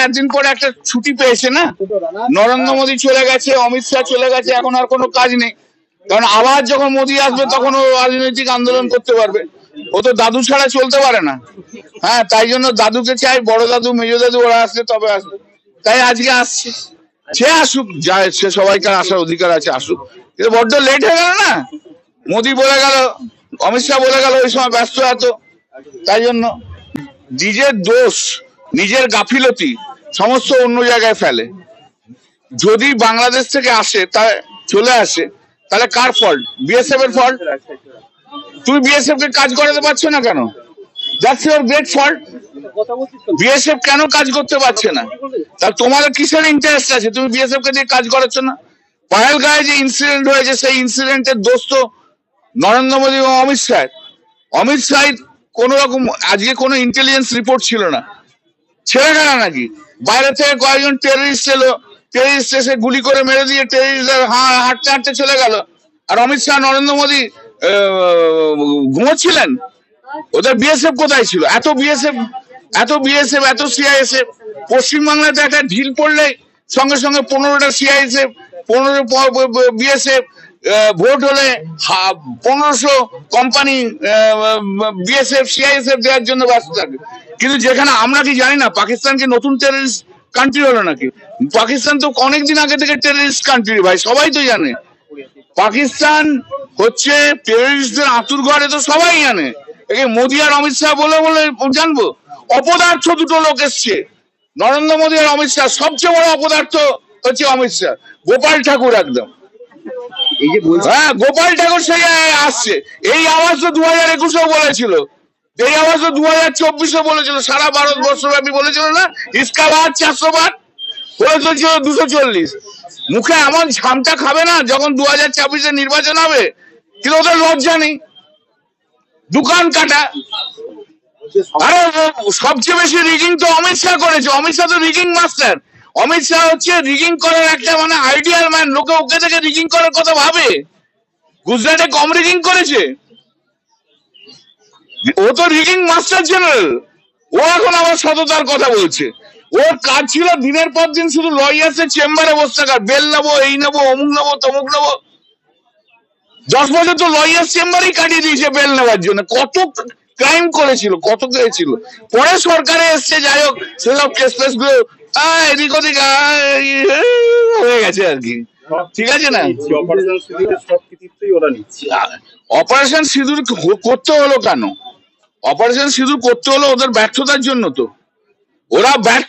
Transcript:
একদিন পরে একটা ছুটি পেয়েছে না, নরেন্দ্র মোদী চলে গেছে, অমিত শাহ চলে গেছে, এখন আর কোনো কাজ নেই। কারণ আবার যখন মোদী আসবে তখন ও রাজনৈতিক আন্দোলন করতে পারবে। ও তো দাদু ছাড়া চলতে পারে না। হ্যাঁ, তাই জন্য দাদুকে চাই, বড় দাদু মেজো দাদু ওরা আসলে তবে আসবে। তাই আজকে আসছে, সে আসুক, যায় সে, সবাইকার আসার অধিকার আছে, আসুক। কিন্তু বড্ড লেট হয়ে গেল না, মোদী বলে গেল, অমিত শাহ বলে গেল, ওই সময় ব্যস্ত এত, তাই জন্য নিজের দোষ, নিজের গাফিলতি সমস্ত অন্য জায়গায় ফেলে। যদি বাংলাদেশ থেকে আসে, তা চলে আসে, তাহলে কার ফল্ট? বিএসএফ এর ফল্ট। তুমি বিএসএফ কে কাজ করাতে পারছো না কেন? That's your great fault. BSF কেন কাজ করতে পারছে না? তা তোমাদের কিসের ইন্টারেস্ট আছে? তুমি বিএসএফ কে দিয়ে কাজ করাচ্ছ না। পাহেলগাঁয়ে যে ইনসিডেন্ট হয়েছে, সেই ইনসিডেন্টের দোষ তো নরেন্দ্র মোদী এবং অমিত শাহ। অমিত শাহ কোন রকম আজকে কোনো ইন্টেলিজেন্স রিপোর্ট ছিল না, ছেড়ে গেল নাকি? বাইরে থেকে কয়েকজন টেররিস্ট এলো, টেররিস্ট এসে গুলি করে মেরে দিয়ে টেররিস্ট হাঁটতে হাঁটতে চলে গেল। আর অমিত শাহ, নরেন্দ্র মোদী ঘুমোচ্ছিলেন। ওদের বিএসএফ কোথায় ছিল? এত বিএসএফ, এত সিআইএসএফ। পশ্চিমবাংলাতে একটা ঢিল পড়লে সঙ্গে সঙ্গে 15টা সিআইএসএফ, 15 বিএসএফ, ভোট হলে 1500 কোম্পানি বিএসএফ সিআইএসএফ দেওয়ার জন্য ব্যস্ত থাকে। কিন্তু যেখানে আমরা কি জানি না পাকিস্তানকে নতুন টেররিস্ট কান্ট্রি হলো নাকি? পাকিস্তান তো অনেকদিন আগে থেকে টেররিস্ট কান্ট্রি, ভাই, সবাই তো জানে। পাকিস্তান হচ্ছে টেররিস্টদের আতুর ঘরে, তো সবাই জানে। একে মোদী আর অমিত শাহ বলে বলে জানবো? অপদার্থ দুটো লোক এসছে, নরেন্দ্র মোদী আর অমিত শাহ। সবচেয়ে বড় অপদার্থ হচ্ছে অমিত শাহ, গোপাল ঠাকুর একদম। হ্যাঁ, গোপাল ঠাকুর সেই আসছে। এই আওয়াজ তো 2021-এও বলেছিল, এই আওয়াজ তো 2024-এ বলেছিল, সারা ভারতবর্ষব্যাপী বলেছিল না, ইসকা বাদ 400 বার বলেছিল 240। মুখে এমন ঝামটা খাবে না যখন 2024-এ নির্বাচন হবে। কিন্তু ওদের লজ্জা নেই, দোকান কাটা। আরে সবচেয়ে বেশি রিগিং তো অমিত শাহ করেছে। অমিত শাহ তো রিগিং মাস্টার। অমিত শাহ হচ্ছে রিগিং করার একটা মানে আইডিয়াল ম্যান। লোকে ওকে থেকে রিগিং করার কথা ভাবে। গুজরাটে কম রিগিং করেছে, ও তো রিগিং মাস্টার জেনারেল। ও এখন আবার সততার কথা বলছে। ওর কাজ ছিল দিনের পর দিন শুধু লয়ার্সের চেম্বারে বসে থাকার, বেল নেবো, এই নেবো, অমুক নেবো, তমুক নেবো। 10 বছর তো লয়ার্স চেম্বারেই কাটিয়ে দিয়েছে বেল নেওয়ার জন্য। কত ক্রাইম করেছিল, কত করেছিল। পরে সরকারে এসছে, যাই হোক, সেসব কেস ফেস গুলো এদিক ওদিক হয়ে গেছে আর কি। ঠিক আছে না? অপারেশন সিঁদুর করতে হলো কেন? অপারেশন সিঁদুর করতে হলো ওদের ব্যর্থতার জন্য। তো ওরা ব্যর্থ।